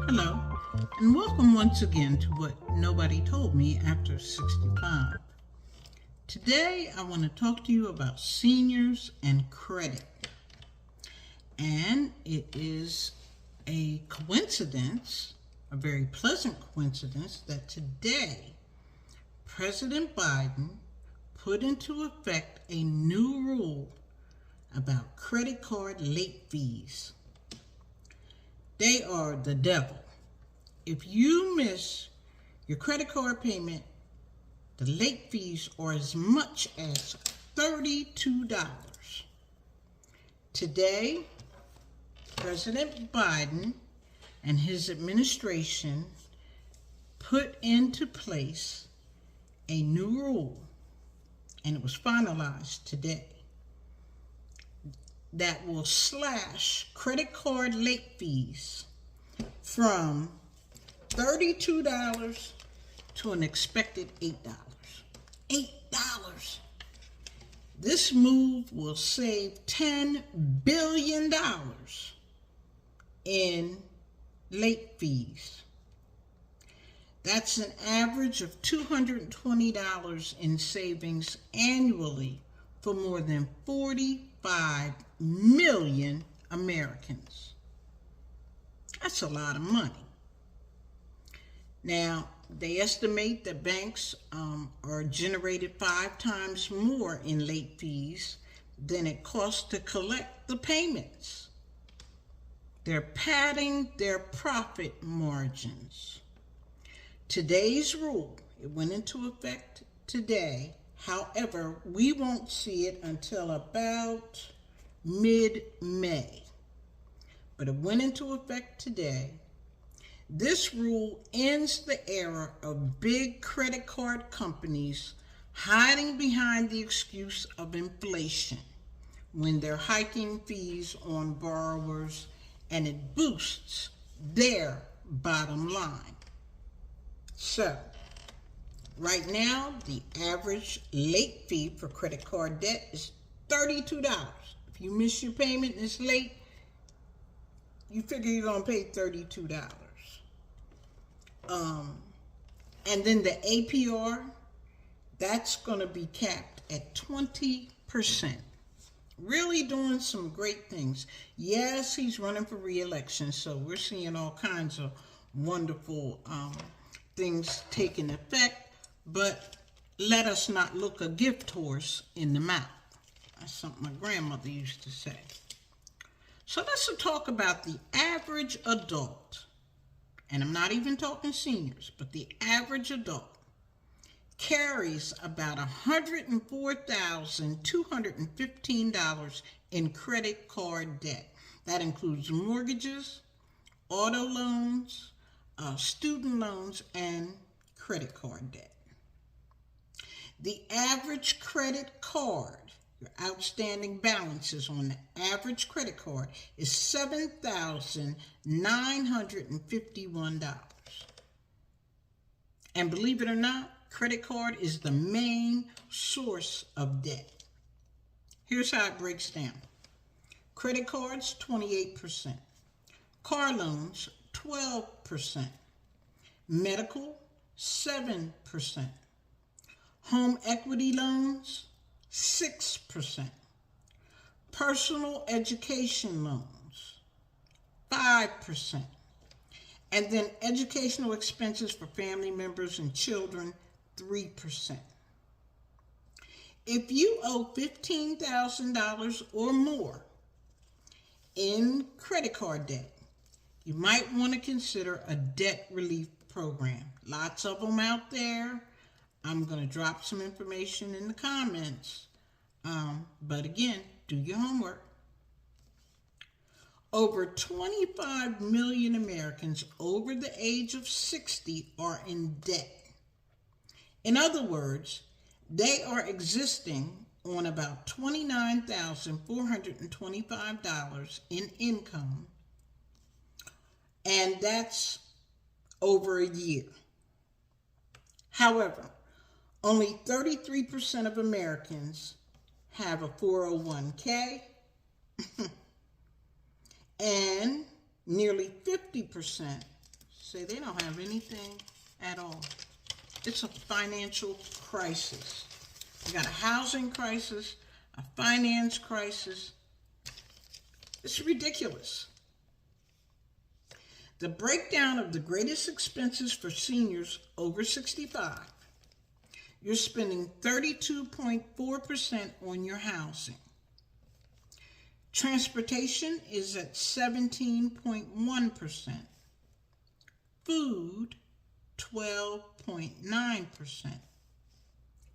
Hello, and welcome once again to What Nobody Told Me After 65. Today, I want to talk to you about seniors and credit. And it is a coincidence, a very pleasant coincidence, that today, President Biden put into effect a new rule about credit card late fees. They are the devil. If you miss your credit card payment, the late fees are as much as $32. Today, President Biden and his administration put into place a new rule, and it was finalized today, that will slash credit card late fees from $32 to an expected $8. $8. This move will save $10 billion in late fees. That's an average of $220 in savings annually for more than 45 million Americans. That's a lot of money. Now, they estimate that banks are generated 5 times more in late fees than it costs to collect the payments. They're padding their profit margins. Today's rule, it went into effect today. However, we won't see it until about mid-May. But it went into effect today. This rule ends the era of big credit card companies hiding behind the excuse of inflation when they're hiking fees on borrowers, and it boosts their bottom line. So, right now, the average late fee for credit card debt is $32. If you miss your payment and it's late, you figure you're going to pay $32. And then the APR, that's going to be capped at 20%. Really doing some great things. Yes, he's running for re-election, so we're seeing all kinds of wonderful things taking effect, but let us not look a gift horse in the mouth. That's something my grandmother used to say. So let's talk about the average adult. And I'm not even talking seniors, but the average adult carries about $104,215 in credit card debt. That includes mortgages, auto loans, student loans, and credit card debt. The average credit card, your outstanding balances on the average credit card, is $7,951. And believe it or not, credit card is the main source of debt. Here's how it breaks down. Credit cards, 28%. Car loans, 12%. Medical, 7%. Home equity loans, 6%. Personal education loans, 5%. And then educational expenses for family members and children, 3%. If you owe $15,000 or more in credit card debt, you might want to consider a debt relief program. Lots of them out there. I'm going to drop some information in the comments. But again, do your homework. Over 25 million Americans over the age of 60 are in debt. In other words, they are existing on about $29,425 in income, and that's over a year. However, only 33% of Americans have a 401k, and nearly 50% say they don't have anything at all. It's a financial crisis. We got a housing crisis, a finance crisis. It's ridiculous. The breakdown of the greatest expenses for seniors over 65. You're spending 32.4% on your housing. Transportation is at 17.1%. Food, 12.9%.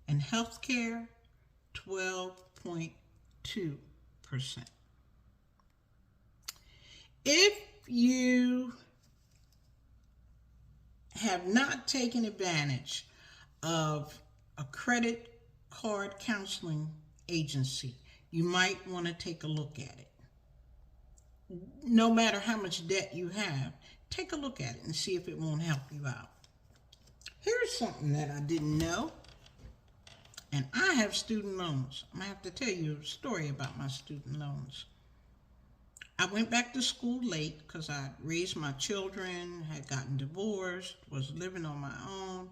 And healthcare, 12.2%. If you have not taken advantage of a credit card counseling agency, you might want to take a look at it. No matter how much debt you have, take a look at it and see if it won't help you out. Here's something that I didn't know. And I have student loans. I'm going to have to tell you a story about my student loans. I went back to school late because I raised my children, had gotten divorced, was living on my own,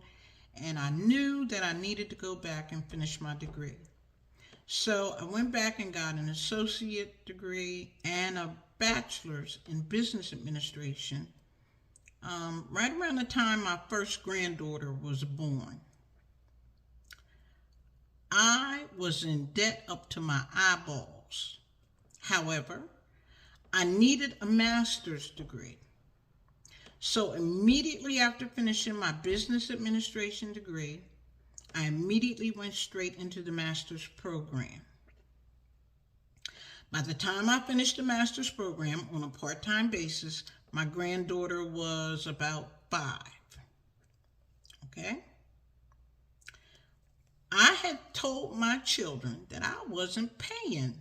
and I knew that I needed to go back and finish my degree. So I went back and got an associate degree and a bachelor's in business administration right around the time my first granddaughter was born. I was in debt up to my eyeballs. However, I needed a master's degree. So immediately after finishing my business administration degree, I immediately went straight into the master's program. By the time I finished the master's program on a part-time basis, my granddaughter was about 5. Okay? I had told my children that I wasn't paying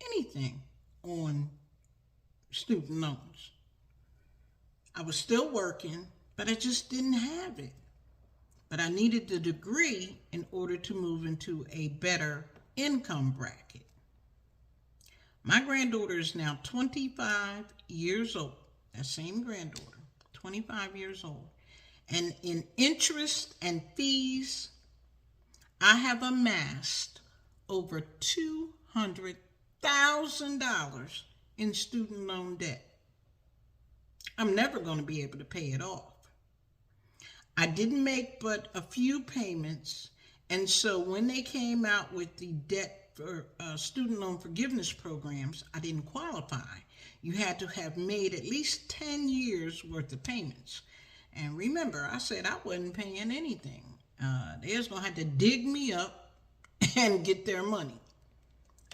anything on student loans. I was still working, but I just didn't have it. But I needed the degree in order to move into a better income bracket. My granddaughter is now 25 years old. That same granddaughter, 25 years old. And in interest and fees, I have amassed over $200,000 in student loan debt. I'm never going to be able to pay it off. I didn't make but a few payments, and so when they came out with the debt for student loan forgiveness programs, I didn't qualify. You had to have made at least 10 years worth of payments. And remember, I said I wasn't paying anything. They was going to have to dig me up and get their money.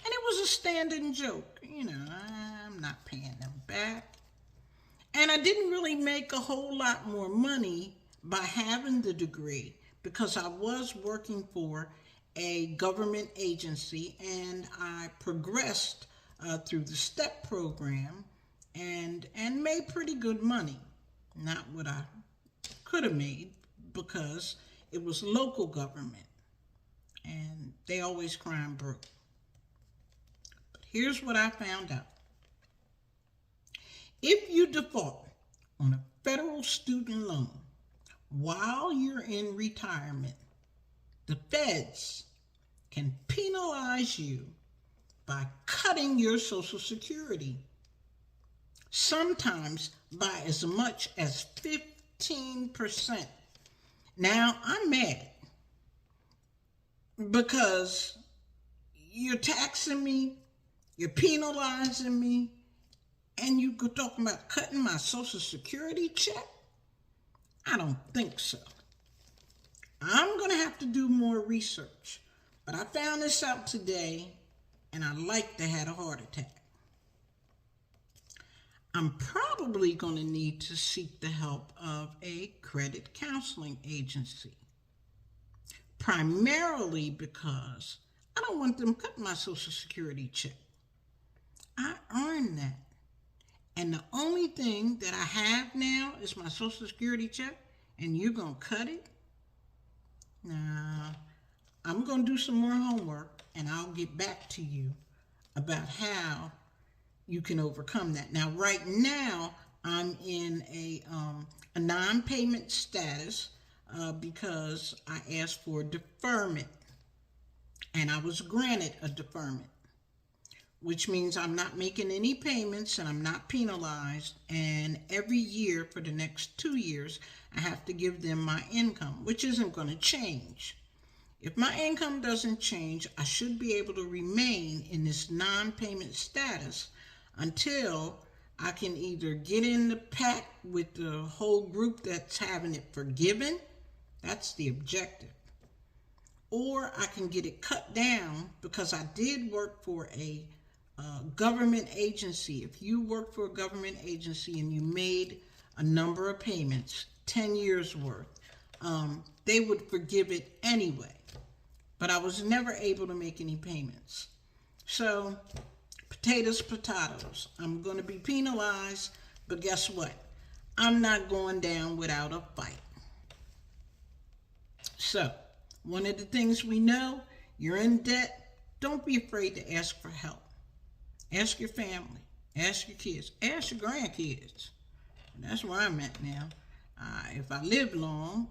And it was a standing joke. You know, I'm not paying them back. And I didn't really make a whole lot more money by having the degree because I was working for a government agency and I progressed through the STEP program and made pretty good money. Not what I could have made because it was local government and they always crime broke. But here's what I found out. If you default on a federal student loan while you're in retirement, the feds can penalize you by cutting your Social Security, sometimes by as much as 15%. Now, I'm mad because you're taxing me, you're penalizing me, and you could talk about cutting my Social Security check? I don't think so. I'm going to have to do more research. But I found this out today, and I like to have a heart attack. I'm probably going to need to seek the help of a credit counseling agency. Primarily because I don't want them cutting my Social Security check. I earned that. And the only thing that I have now is my Social Security check, and you're going to cut it? Nah, I'm going to do some more homework, and I'll get back to you about how you can overcome that. Now, right now, I'm in a non-payment status because I asked for deferment, and I was granted a deferment, which means I'm not making any payments and I'm not penalized. And every year for the next 2 years, I have to give them my income, which isn't going to change. If my income doesn't change, I should be able to remain in this non-payment status until I can either get in the pack with the whole group that's having it forgiven. That's the objective. Or I can get it cut down, because I did work for a government agency. If you work for a government agency and you made a number of payments, 10 years worth, they would forgive it anyway. But I was never able to make any payments. So, potatoes, potatoes. I'm going to be penalized, but guess what? I'm not going down without a fight. So, one of the things we know, you're in debt, don't be afraid to ask for help. Ask your family, ask your kids, ask your grandkids. And that's where I'm at now. If I live long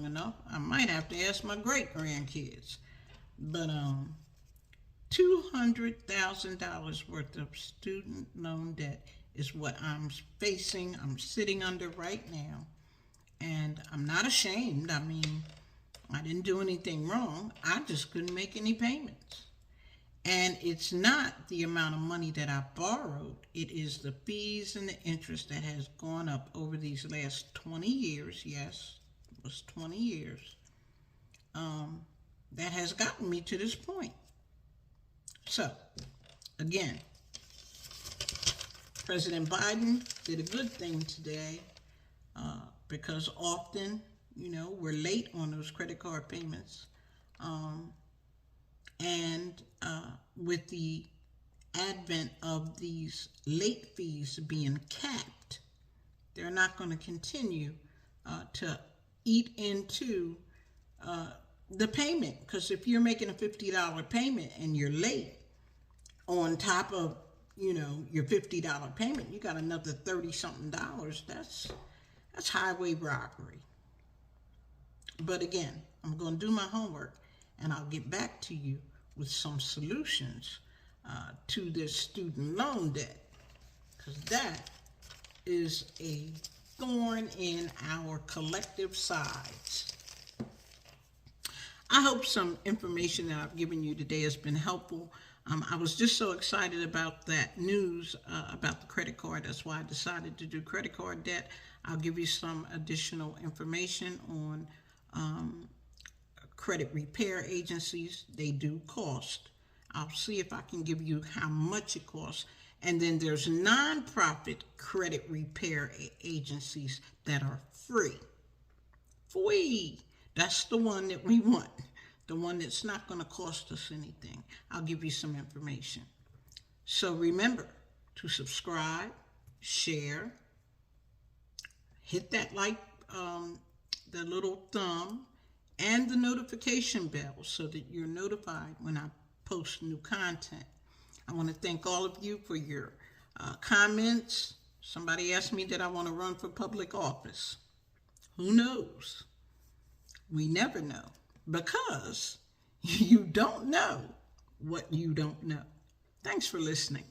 enough, I might have to ask my great-grandkids. But $200,000 worth of student loan debt is what I'm facing, I'm sitting under right now. And I'm not ashamed. I mean, I didn't do anything wrong. I just couldn't make any payments. And it's not the amount of money that I borrowed. It is the fees and the interest that has gone up over these last 20 years. Yes, it was 20 years. That has gotten me to this point. So, again, President Biden did a good thing today because often, we're late on those credit card payments. And with the advent of these late fees being capped, they're not going to continue to eat into the payment. Because if you're making a $50 payment and you're late, on top of your $50 payment, you got another $30-something. That's highway robbery. But again, I'm going to do my homework, and I'll get back to you with some solutions to this student loan debt, because that is a thorn in our collective sides. I hope some information that I've given you today has been helpful. I was just so excited about that news about the credit card. That's why I decided to do credit card debt. I'll give you some additional information on credit repair agencies. They do cost. I'll see if I can give you how much it costs. And then there's nonprofit credit repair agencies that are free. Free. That's the one that we want. The one that's not going to cost us anything. I'll give you some information. So remember to subscribe, share, hit that like, the little thumb, and the notification bell so that you're notified when I post new content. I want to thank all of you for your comments. Somebody asked me that I want to run for public office. Who knows? We never know, because you don't know what you don't know. Thanks for listening.